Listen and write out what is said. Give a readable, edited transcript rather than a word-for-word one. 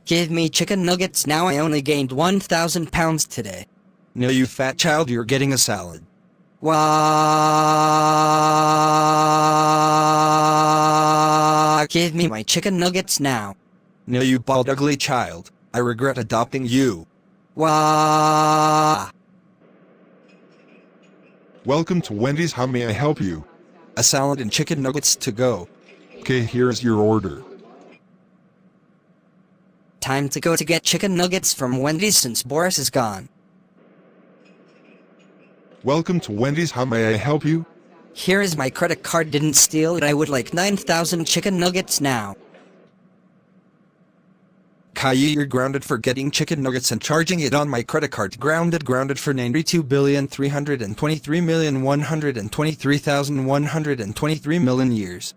Give me chicken nuggets now. I only gained 1,000 pounds today. No, you fat child, you're getting a salad. Wah! Give me my chicken nuggets now. No, you bald ugly child, I regret adopting you. Wah! Welcome to Wendy's. How may I help you? A salad and chicken nuggets to go. Okay, here's your order. Time to go to get chicken nuggets from Wendy's since Boris is gone. Welcome to Wendy's. How may I help you? Here is my credit card. Didn't steal it. I would like 9,000 chicken nuggets now. Caillou, you're grounded for getting chicken nuggets and charging it on my credit card. Grounded for 92,323,123,123 million years.